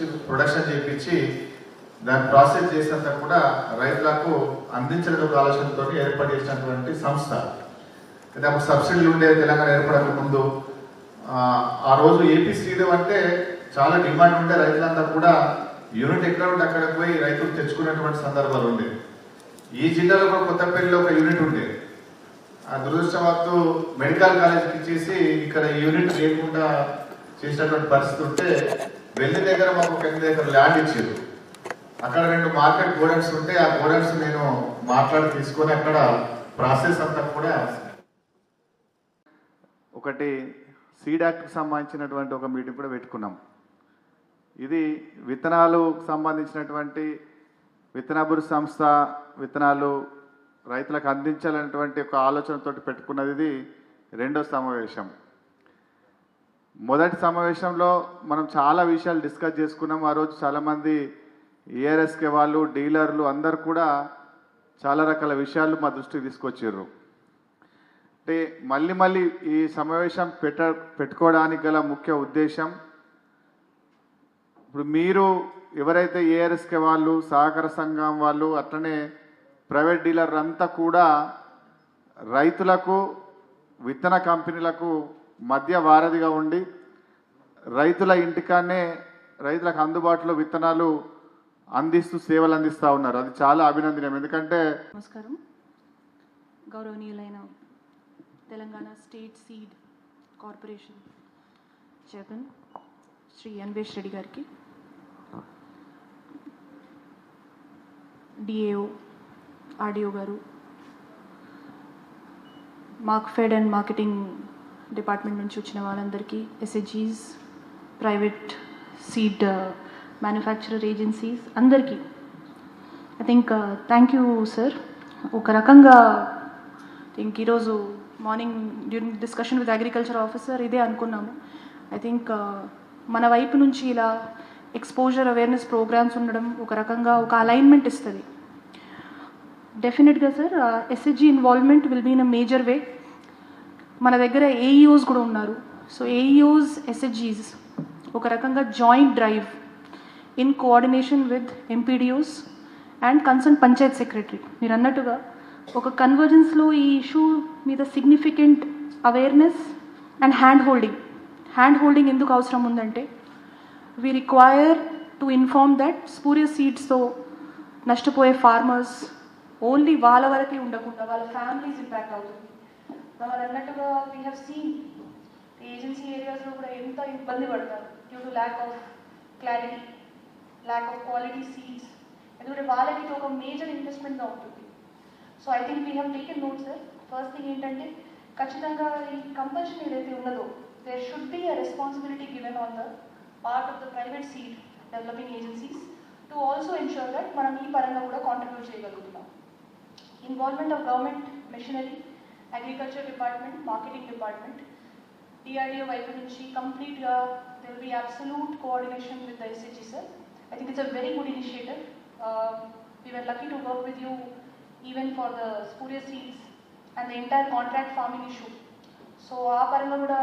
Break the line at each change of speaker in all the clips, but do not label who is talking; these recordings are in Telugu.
నుంచి ప్రొడక్షన్ చేయించి దాన్ని ప్రాసెస్ చేసినంత కూడా రైతులకు అందించడం ఒక ఆలోచనతో ఏర్పాటు చేసినటువంటి సంస్థ. అయితే అప్పుడు సబ్సిడీలు ఉండేవి తెలంగాణ ఏర్పడక ముందు. ఆ రోజు ఏపీ శ్రీదేవ్ అంటే చాలా డిమాండ్ ఉండే, రైతులంతా కూడా యూనిట్ ఎక్కడ ఉంటే అక్కడ పోయి రైతులు తెచ్చుకునేటువంటి సందర్భాలు ఉండేవి. ఈ జిల్లాలో కూడా కొత్తపల్లిలో ఒక యూనిట్ ఉండేది. ఆ దురదృష్టవత్తు మెడికల్ కాలేజ్కి ఇచ్చేసి ఇక్కడ యూనిట్ లేకుండా చేసినటువంటి పరిస్థితి ఉంటే వెల్లి దగ్గర మాకు 8 ఎకరాల ల్యాండ్ ఇచ్చారు. అక్కడ 2 మార్కెట్ గోడౌన్స్ ఉంటే ఆ గోడౌన్స్ నేను మాట్లాడి తీసుకొని అక్కడ ప్రాసెస్ అంతా కూడా ఒకటి సీడ్ యాక్ట్కి సంబంధించినటువంటి ఒక మీటింగ్ కూడా పెట్టుకున్నాం. ఇది విత్తనాలకు సంబంధించినటువంటి విత్తనాభివృద్ధి సంస్థ విత్తనాలు రైతులకు అందించాలనేటువంటి ఒక ఆలోచనతో పెట్టుకున్నది. ఇది రెండో సమావేశం. మొదటి సమావేశంలో మనం చాలా విషయాలు డిస్కస్ చేసుకున్నాం. ఆ రోజు చాలామంది ఏఆర్ఎస్కే వాళ్ళు, డీలర్లు అందరు కూడా చాలా రకాల విషయాలు మా దృష్టికి తీసుకొచ్చారు. అంటే మళ్ళీ ఈ సమావేశం పెట్టుకోవడానికి గల ముఖ్య ఉద్దేశం, ఇప్పుడు మీరు ఎవరైతే ఏఆర్ఎస్కే వాళ్ళు, సహకార సంఘం వాళ్ళు, అట్లనే ప్రైవేట్ డీలర్ అంతా కూడా రైతులకు విత్తన కంపెనీలకు మధ్య వారధిగా ఉండి రైతుల ఇంటికానే రైతులకు అందుబాటులో విత్తనాలు అందిస్తూ సేవలు అందిస్తూ ఉన్నారు. అది చాలా అభినందనీయం. ఎందుకంటే
నమస్కారం. గౌరవనీయులైన Telangana state seed corporation chairman Shri Anvesh Reddy గారికి, డిఏఓ, ఆర్డిఓ గారు, మార్క్ఫెడ్ అండ్ మార్కెటింగ్ డిపార్ట్మెంట్ నుంచి వచ్చిన వాళ్ళందరికీ, ఎస్హెచ్జీస్, ప్రైవేట్ సీడ్ మ్యానుఫ్యాక్చరర్ ఏజెన్సీస్ అందరికీ I think thank you sir. ఒక రకంగా థింక్ ఈరోజు morning during discussion with agriculture officer ఇదే అనుకున్నాము. ఐ థింక్ మన వైపు నుంచి ఇలా ఎక్స్పోజర్ అవేర్నెస్ ప్రోగ్రామ్స్ ఉండడం ఒక రకంగా ఒక అలైన్మెంట్ ఇస్తుంది. డెఫినెట్గా sir SHG involvement will be in a major way. మన దగ్గర ఏఈఓస్ కూడా ఉన్నారు. సో ఏఈఓస్, ఎస్హెచ్జీస్ ఒక రకంగా joint drive in coordination with MPDOs and concern panchayat secretary. మీరు అన్నట్టుగా ఒక కన్వర్జెన్స్లో ఈ ఇష్యూ మీద significant awareness and hand holding ఎందుకు అవసరం ఉందంటే, we require to inform that spurious సీడ్స్తో నష్టపోయే ఫార్మర్స్ ఓన్లీ వాళ్ళ వరకే ఉండకుండా వాళ్ళ ఫ్యామిలీస్ ఇంపాక్ట్ అవుతుంది. వాళ్ళు అన్నట్టుగా వీ హ్యావ్ సీన్ ఏజెన్సీ ఏరియాస్లో కూడా ఎంత ఇబ్బంది పడతారు due to lack of clarity, lack of quality seeds. ఎందుకంటే వాళ్ళకి ఇది ఒక మేజర్ ఇన్వెస్ట్మెంట్గా ఉంటుంది. So I think we have taken note sir. First thing ఏంటంటే, ఖచ్చితంగా ఈ కంపల్షన్ ఏదైతే ఉన్నదో there should be a responsibility given on the part of the private seed developing agencies to also ensure that మనం ఈ పరంగా కూడా కాంట్రిబ్యూట్ చేయగలుగుతున్నాం. Involvement of government machinery, agriculture department, marketing department, DRDO వైపు నుంచి కంప్లీట్గా there will be absolute coordination with the SHG sir. I think it's a very good initiative. We were lucky to work with you even for the spurious seeds and the entire contract farming issue. So aa paranga kuda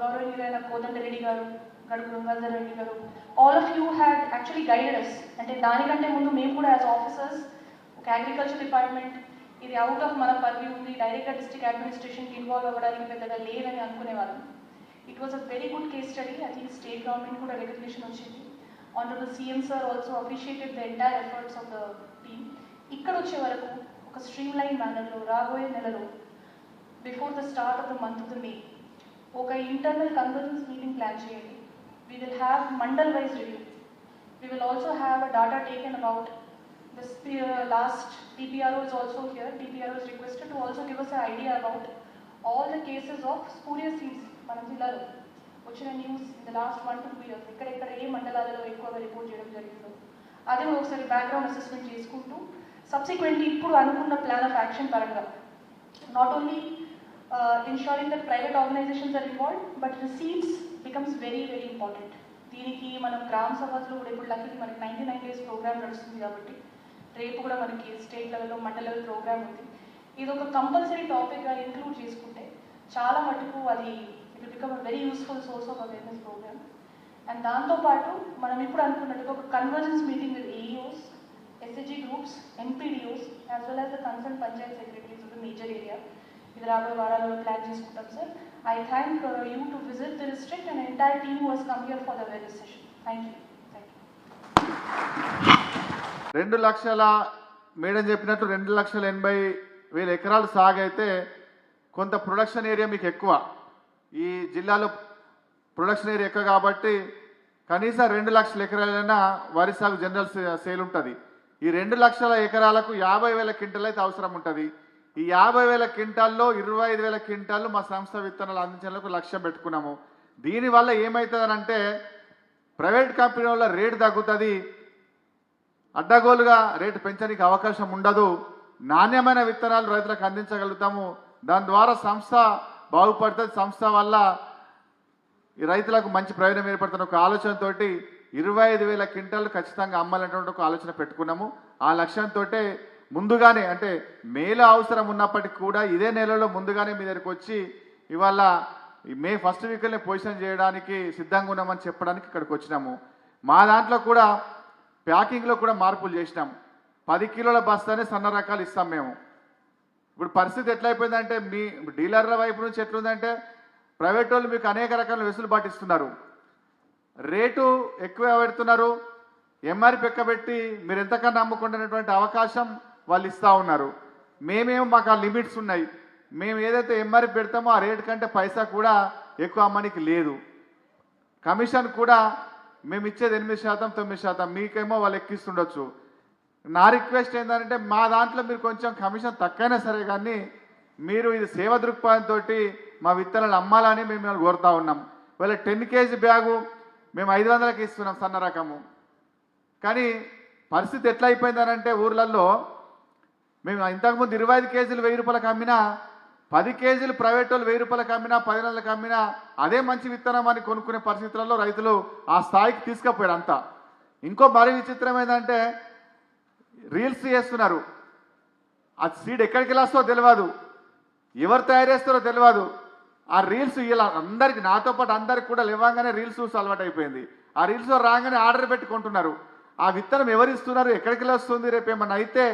gauravaniyulaina Kodanda Reddy garu, Gadugu Gangadhar Reddy garu, all of you had actually guided us. Ante danikante mundu mem kuda as officers oka agriculture department ఇది అవుట్ ఆఫ్ మన పర్వ్యూ ఉంది, డైరెక్ట్గా డిస్ట్రిక్ట్ అడ్మినిస్ట్రేషన్కి ఇన్వాల్వ్ అవ్వడానికి పెద్దగా లేదని అనుకునేవాళ్ళం. It was a very good case study. I think state government కూడా రికగ్నిషన్ వచ్చింది. Honourable CM sir also appreciated the entire efforts of the team. ఇక్కడ వచ్చే వరకు ఒక స్ట్రీమ్ లైన్ మేనర్లో రాబోయే నెలలో before the start of the month of the May ఒక ఇంటర్నల్ కన్వర్జెన్స్ మీటింగ్ ప్లాన్ చేయండి. We will have mandal wise review. We will also have a data taken about this last DPRO is also here. DPRO is requested to also give us an idea about all the cases of spurious seeds మన జిల్లాలో వచ్చిన news in the last 1 to 2 years ఎక్కడెక్కడ ఏ మండలాలలో ఎక్కువగా రిపోర్ట్ చేయడం జరిగిందో అదే ఒకసారి బ్యాక్గ్రౌండ్ అసెస్మెంట్ చేసుకుంటూ సబ్సిక్వెంట్లీ ఇప్పుడు అనుకున్న ప్లాన్ ఆఫ్ యాక్షన్ పరంగా not only ensuring that private organizations are involved but receipts becomes very very important. దీనికి మనం గ్రామ సభలో కూడా ఇప్పుడు లక్కీ మనకి 99 days ప్రోగ్రామ్ నడుస్తుంది కాబట్టి రేపు కూడా మనకి స్టేట్ లెవెల్లో మండల లెవెల్ ప్రోగ్రామ్ ఉంది. ఇది ఒక కంపల్సరీ టాపిక్గా ఇంక్లూడ్ చేసుకుంటే చాలా మటుకు అది it will become a very useful source of awareness program. And దాంతోపాటు మనం ఇప్పుడు అనుకున్నట్టుగా ఒక convergence meeting with AEOs, SHG groups, MPDOs as well as the concern panchayat secretaries of the major area ఇది రాబోయే వారాల్లో ప్లాన్ చేసుకుంటాం sir. I thank you to visit the district and entire team was come here for the very session. Thank you.
2 లక్షల మేడం చెప్పినట్టు 2,80,000 ఎకరాలు సాగు అయితే కొంత ప్రొడక్షన్ ఏరియా మీకు ఎక్కువ, ఈ జిల్లాలో ప్రొడక్షన్ ఏరియా ఎక్కువ కాబట్టి కనీసం 2 లక్షల ఎకరాలైనా వరి సాగు జనరల్ సేల్ ఉంటుంది. ఈ 2 లక్షల ఎకరాలకు 50,000 క్వింటాలు అయితే అవసరం ఉంటుంది. ఈ 50,000 క్వింటాల్లో 25,000 క్వింటాలు మా సంస్థ విత్తనాలు అందించేందుకు లక్ష్యం పెట్టుకున్నాము. దీనివల్ల ఏమవుతుందనంటే ప్రైవేట్ కంపెనీ వల్ల రేటు తగ్గుతుంది, అడ్డగోలుగా రేటు పెంచడానికి అవకాశం ఉండదు, నాణ్యమైన విత్తనాలు రైతులకు అందించగలుగుతాము. దాని ద్వారా సంస్థ బాగుపడుతుంది, సంస్థ వల్ల ఈ రైతులకు మంచి ప్రయోజనం ఏర్పడుతున్న ఒక ఆలోచనతో 25,000 క్వింటాలు ఖచ్చితంగా అమ్మాలనేటువంటి ఒక ఆలోచన పెట్టుకున్నాము. ఆ లక్ష్యంతో ముందుగానే అంటే మేలో అవసరం ఉన్నప్పటికీ కూడా ఇదే నెలలో ముందుగానే మీ దగ్గరికి వచ్చి ఇవాళ మే ఫస్ట్ వీక్లోనే పొజిషన్ చేయడానికి సిద్ధంగా ఉన్నామని చెప్పడానికి ఇక్కడికి వచ్చినాము. మా దాంట్లో కూడా ప్యాకింగ్లో కూడా మార్పులు చేసినాం. 10 కిలోల బస్తానే సన్న రకాలు ఇస్తాం మేము. ఇప్పుడు పరిస్థితి ఎట్లయిపోయిందంటే మీ డీలర్ల వైపు నుంచి ఎట్లుందంటే ప్రైవేట్ వాళ్ళు మీకు అనేక రకాల వెసులుబాటు ఇస్తున్నారు, రేటు ఎక్కువ పెడుతున్నారు, ఎంఆర్పి ఎక్కబెట్టి మీరు ఎంతకన్నా అమ్ముకుంటున్నటువంటి అవకాశం వాళ్ళు ఇస్తూ ఉన్నారు. మేమేమో మాకు ఆ లిమిట్స్ ఉన్నాయి, మేము ఏదైతే ఎంఆర్పి పెడతామో ఆ రేటు కంటే పైసా కూడా ఎక్కువ అమ్మనికి లేదు. కమిషన్ కూడా మేము ఇచ్చేది 8%, 9%, మీకేమో వాళ్ళు ఎక్కిస్తుండొచ్చు. నా రిక్వెస్ట్ ఏంటంటే మా దాంట్లో మీరు కొంచెం కమిషన్ తక్కువైనా సరే కానీ మీరు ఇది సేవ దృక్పథంతో మా విత్తనాలు అమ్మాలని మేము కోరుతా ఉన్నాం. వాళ్ళ 10 kg బ్యాగు మేము 500కి ఇస్తున్నాం సన్న రకము. కానీ పరిస్థితి ఎట్లా అయిపోయిందనంటే ఊర్లలో మేము ఇంతకుముందు 25 కేజీలు 1000 రూపాయలకు అమ్మినా, 10 కేజీలు ప్రైవేట్ వాళ్ళు 1000 రూపాయలకు అమ్మినా, 10,000లకు అమ్మినా అదే మంచి విత్తనం అని కొనుక్కునే పరిస్థితులలో రైతులు ఆ స్థాయికి తీసుకుపోయారు అంతా. ఇంకో మరీ విచిత్రం ఏంటంటే రీల్స్ చేస్తున్నారు, ఆ సీడ్ ఎక్కడికి వెళ్ళొస్తో తెలియదు, ఎవరు తయారు చేస్తారో తెలియదు. ఆ రీల్స్ ఇలా అందరికి నాతో పాటు అందరికి కూడా లేవగానే రీల్స్ చూసి అలవాటు అయిపోయింది. ఆ రీల్స్ రాగానే ఆర్డర్ పెట్టుకుంటున్నారు. ఆ విత్తనం ఎవరు ఇస్తున్నారు, ఎక్కడికి వెళ్ళి వస్తుంది, రేపు ఏమన్నా అయితే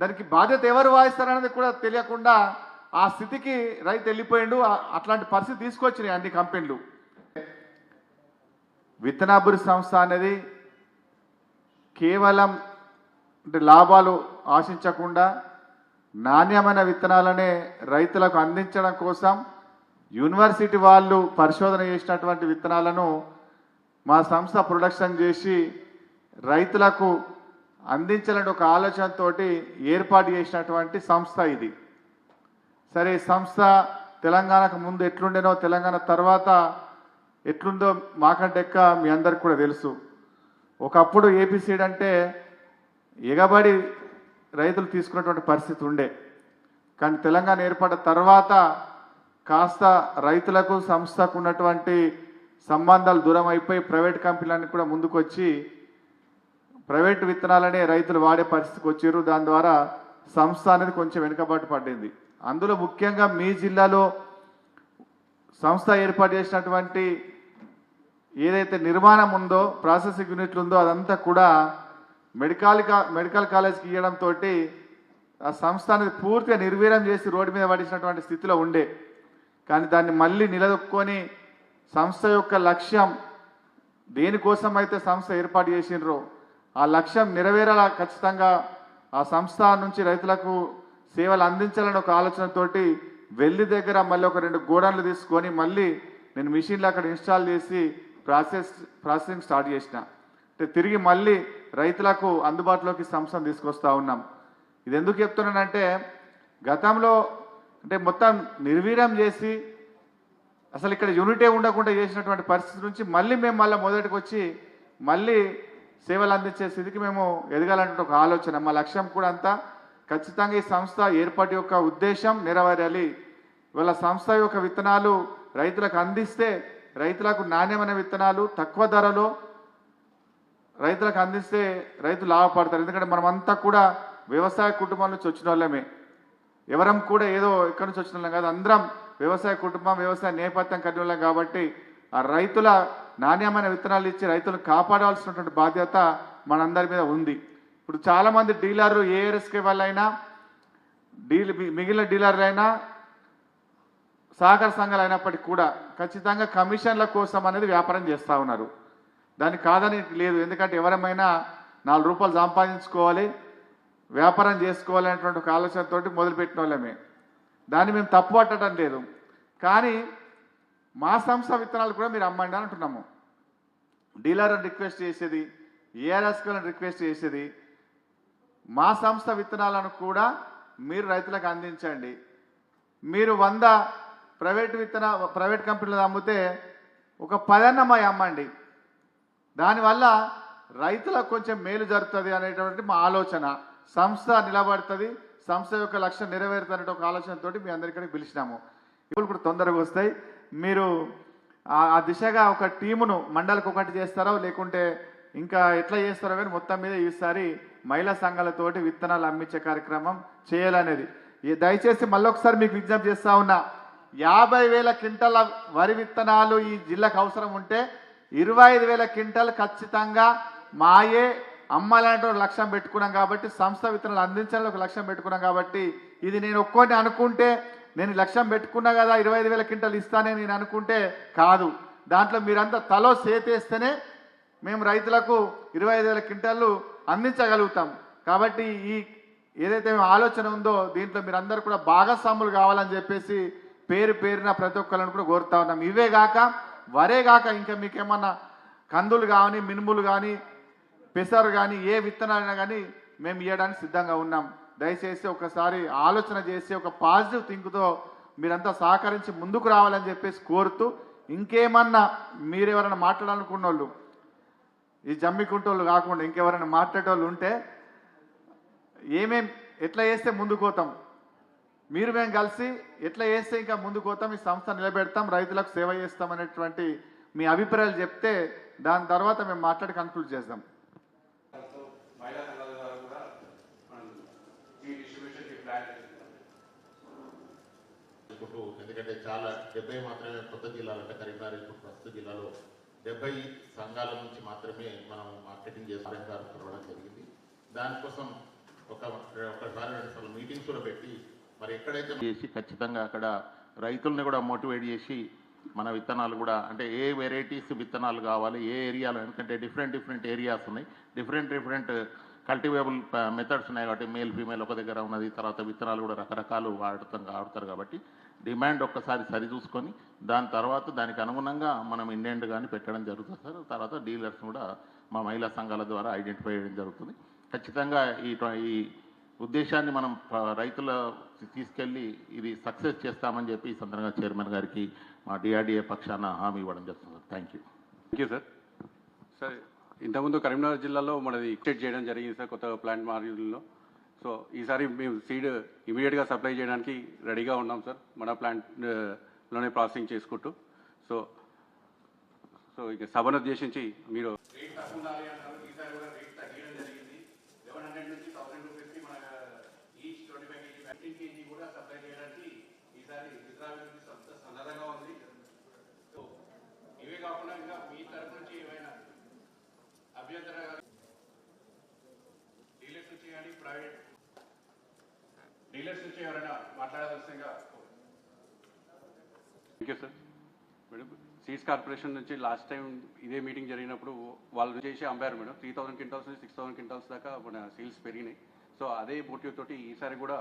దానికి బాధ్యత ఎవరు వాయిస్తారనేది కూడా తెలియకుండా ఆ స్థితికి రైతు వెళ్ళిపోయిండు. అట్లాంటి పరిస్థితి తీసుకొచ్చినాయి అన్ని కంపెనీలు. విత్తనాభివృద్ధి సంస్థ అనేది కేవలం అంటే లాభాలు ఆశించకుండా నాణ్యమైన విత్తనాలనే రైతులకు అందించడం కోసం యూనివర్సిటీ వాళ్ళు పరిశోధన చేసినటువంటి విత్తనాలను మా సంస్థ ప్రొడక్షన్ చేసి రైతులకు అందించాలని ఒక ఆలోచనతో ఏర్పాటు చేసినటువంటి సంస్థ ఇది. సరే, ఈ సంస్థ తెలంగాణకు ముందు ఎట్లుండేనో తెలంగాణ తర్వాత ఎట్లుందో మాకంటే ఎక్క మీ అందరికి కూడా తెలుసు. ఒకప్పుడు ఏపీ సీడ్ అంటే ఎగబడి రైతులు తీసుకున్నటువంటి పరిస్థితి ఉండే. కానీ తెలంగాణ ఏర్పడిన తర్వాత కాస్త రైతులకు సంస్థకు ఉన్నటువంటి సంబంధాలు దూరం అయిపోయి ప్రైవేట్ కంపెనీలన్నీ కూడా ముందుకు వచ్చి ప్రైవేట్ విత్తనాలనే రైతులు వాడే పరిస్థితికి వచ్చారు. దాని ద్వారా సంస్థ అనేది కొంచెం వెనుకబాటు పడింది. అందులో ముఖ్యంగా మీ జిల్లాలో సంస్థ ఏర్పాటు చేసినటువంటి ఏదైతే నిర్మాణం ఉందో, ప్రాసెసింగ్ యూనిట్లు ఉందో అదంతా కూడా మెడికల్ కాలేజ్కి ఇవ్వడంతో ఆ సంస్థ అనేది పూర్తిగా నిర్వీర్యం చేసి రోడ్డు మీద పడిసినటువంటి స్థితిలో ఉండే. కానీ దాన్ని మళ్ళీ నిలదొక్కుని సంస్థ యొక్క లక్ష్యం దేనికోసం అయితే సంస్థ ఏర్పాటు చేసినరో ఆ లక్ష్యం నెరవేరాల ఖచ్చితంగా ఆ సంస్థ నుంచి రైతులకు సేవలు అందించాలని ఒక ఆలోచనతోటి వెల్లి దగ్గర మళ్ళీ ఒక 2 గోడౌన్లు తీసుకొని మళ్ళీ నేను మిషన్లు అక్కడ ఇన్స్టాల్ చేసి ప్రాసెసింగ్ స్టార్ట్ చేసిన. అంటే తిరిగి మళ్ళీ రైతులకు అందుబాటులోకి సంస్థను తీసుకొస్తా ఉన్నాం. ఇది ఎందుకు చెప్తున్నానంటే గతంలో అంటే మొత్తం నిర్వీర్యం చేసి అసలు ఇక్కడ యూనిటే ఉండకుండా చేసినటువంటి పరిస్థితి నుంచి మళ్ళీ మేము మొదటికి వచ్చి మళ్ళీ సేవలు అందించే స్థితికి మేము ఎదగాలంటే ఒక ఆలోచన. మా లక్ష్యం కూడా అంతా ఖచ్చితంగా ఈ సంస్థ ఏర్పాటు యొక్క ఉద్దేశం నెరవేరాలి. ఇవాళ సంస్థ యొక్క విత్తనాలు రైతులకు అందిస్తే రైతులకు నాణ్యమైన విత్తనాలు తక్కువ ధరలో రైతులకు అందిస్తే రైతులు లాభపడతారు. ఎందుకంటే మనమంతా కూడా వ్యవసాయ కుటుంబం నుంచి వచ్చిన వాళ్ళమే, ఎవరం కూడా ఏదో ఎక్కడి నుంచి వచ్చిన వాళ్ళం కాదు, అందరం వ్యవసాయ కుటుంబం వ్యవసాయ నేపథ్యం కలిగిన వాళ్ళం. కాబట్టి ఆ రైతుల
నాణ్యమైన విత్తనాలు ఇచ్చి రైతులను కాపాడాల్సినటువంటి బాధ్యత మనందరి మీద ఉంది. ఇప్పుడు చాలామంది డీలర్లు ఏఆర్ఎస్కే వాళ్ళైనా మిగిలిన డీలర్లైనా సహకార సంఘాలు అయినప్పటికీ కూడా ఖచ్చితంగా కమిషన్ల కోసం అనేది వ్యాపారం చేస్తూ ఉన్నారు. దానికి కాదని లేదు, ఎందుకంటే ఎవరమైనా 4 రూపాయలు సంపాదించుకోవాలి, వ్యాపారం చేసుకోవాలి అనేటువంటి ఒక ఆలోచనతో మొదలుపెట్టిన వాళ్ళమే. దాన్ని మేము తప్పు పట్టడం లేదు. కానీ మా సంస్థ విత్తనాలు కూడా మీరు అమ్మండి అని అంటున్నాము. డీలర్ని రిక్వెస్ట్ చేసేది, ఏఆర్ఎస్లను రిక్వెస్ట్ చేసేది, మా సంస్థ విత్తనాలను కూడా మీరు రైతులకు అందించండి. మీరు 100 ప్రైవేట్ కంపెనీలు అమ్మితే ఒక 10 మా అమ్మండి. దానివల్ల రైతులకు కొంచెం మేలు జరుగుతుంది అనేటువంటి మా ఆలోచన. సంస్థ నిలబడుతుంది, సంస్థ యొక్క లక్ష్యం నెరవేరుతున్న ఒక ఆలోచనతో మీ అందరికీ పిలిచినాము. ఇప్పుడు కూడా తొందరగా వస్తాయి. మీరు ఆ దిశగా ఒక టీమును మండలికి ఒకటి చేస్తారో లేకుంటే ఇంకా ఎట్లా చేస్తారో కానీ మొత్తం మీద ఈసారి మహిళా సంఘాలతోటి విత్తనాలు అమ్మించే కార్యక్రమం చేయాలనేది. దయచేసి మళ్ళొకసారి మీకు విజ్ఞప్తి చేస్తా ఉన్నా, 50,000 క్వింటాల వరి విత్తనాలు ఈ జిల్లాకు అవసరం ఉంటే 25,000 క్వింటాలు ఖచ్చితంగా మాయే అమ్మాలంటే ఒక లక్ష్యం పెట్టుకున్నాం కాబట్టి, సంస్థ విత్తనాలు అందించాలని ఒక లక్ష్యం పెట్టుకున్నాం కాబట్టి, ఇది నేను ఒక్కోటి అనుకుంటే నేను లక్ష్యం పెట్టుకున్నా కదా 25,000 క్వింటాలు ఇస్తానే నేను అనుకుంటే కాదు. దాంట్లో మీరంతా తలో సేతేస్తేనే మేము రైతులకు 25,000 క్వింటాలు అందించగలుగుతాం. కాబట్టి ఈ ఏదైతే ఆలోచన ఉందో దీంట్లో మీరందరూ కూడా భాగస్వాములు కావాలని చెప్పేసి పేరున ప్రతి ఒక్కరిని కూడా కోరుతా ఉన్నాం. ఇవే కాక వరే కాక ఇంకా మీకేమన్నా కందులు కానీ, మినుములు కానీ, పెసరు కానీ, ఏ విత్తనాలైనా కానీ మేము ఇవ్వడానికి సిద్ధంగా ఉన్నాం. దయచేసి ఒకసారి ఆలోచన చేసి ఒక పాజిటివ్ థింక్తో మీరంతా సహకరించి ముందుకు రావాలని చెప్పేసి కోరుతూ, ఇంకేమన్నా మీరెవరైనా మాట్లాడాలనుకున్న వాళ్ళు, ఈ జమ్మికుంటోళ్ళు కాకుండా ఇంకెవరైనా మాట్లాడేటోళ్ళు ఉంటే ఎట్లా చేస్తే ముందుకు పోతాం, మీరు మేము కలిసి ఎట్లా చేస్తే ఇంకా ముందుకు పోతాం, ఈ సంస్థ నిలబెడతాం, రైతులకు సేవ చేస్తాం అనేటువంటి మీ అభిప్రాయాలు చెప్తే దాని తర్వాత మేము మాట్లాడి కన్క్లూడ్ చేద్దాం.
ఎందుకంటే చాలా 70 మాత్రమే కొత్త జిల్లాలు, అంటే కరీంనగర్ ఇప్పుడు ప్రస్తుత జిల్లాలో 70 సంఘాల నుంచి మాత్రమే మనం మార్కెటింగ్ చేసి కలవడం జరిగింది. దానికోసం ఒకసారి 2 సార్లు మీటింగ్స్ కూడా పెట్టి మరి ఎక్కడైతే చేసి ఖచ్చితంగా అక్కడ రైతుల్ని కూడా మోటివేట్ చేసి మన విత్తనాలు కూడా అంటే ఏ వెరైటీస్ విత్తనాలు కావాలి, ఏ ఏరియాలో, ఎందుకంటే డిఫరెంట్ ఏరియాస్ ఉన్నాయి, డిఫరెంట్ కల్టివేబుల్ మెథడ్స్ ఉన్నాయి కాబట్టి మేల్ ఫీమేల్ ఒక దగ్గర ఉన్నది, తర్వాత విత్తనాలు కూడా రకరకాలు వాడతారు కాబట్టి డిమాండ్ ఒక్కసారి సరి చూసుకొని దాని తర్వాత దానికి అనుగుణంగా మనం ఇండెంట్ కానీ పెట్టడం జరుగుతుంది సార్. తర్వాత డీలర్స్ కూడా మా మహిళా సంఘాల ద్వారా ఐడెంటిఫై చేయడం జరుగుతుంది. ఖచ్చితంగా ఈ ఉద్దేశాన్ని మనం రైతుల తీసుకెళ్ళి ఇది సక్సెస్ చేస్తామని చెప్పి ఈ సందర్భంగా చైర్మన్ గారికి మా డిఆర్డిఏ పక్షాన హామీ ఇవ్వడం జరుగుతుంది sir. Thank you
sir. Sir ఇంతకుముందు కరీంనగర్ జిల్లాలో మనది ఎక్స్టెండ్ చేయడం జరిగింది సార్, కొత్త ప్లాంట్ మార్యుల్లో. సో ఈసారి మేము సీడ్ ఇమీడియట్గా సప్లై చేయడానికి రెడీగా ఉన్నాం సార్, మన ప్లాంట్లోనే ప్రాసెసింగ్ చేసుకుంటూ. సో ఇక సభను ఉద్దేశించి మీరు
ఇవే కాకుండా ఇంకా మీ తరఫు నుంచి ఏమైనా అభ్యంతర డీలర్స్ నుంచి కానీ ప్రైవేట్ డీలర్స్ నుంచి ఎవరైనా మాట్లాడవలసిందిగా.
Thank you sir. Madam seeds corporation నుంచి లాస్ట్ టైం ఇదే మీటింగ్ జరిగినప్పుడు వాళ్ళు చేసి అమ్మారు మేడం. 3,000 క్వింటాల్స్ నుంచి 6,000 క్వింటాల్స్ దాకా మన సేల్స్ పెరిగినాయి. సో అదే మోటివ్ తోటి ఈసారి కూడా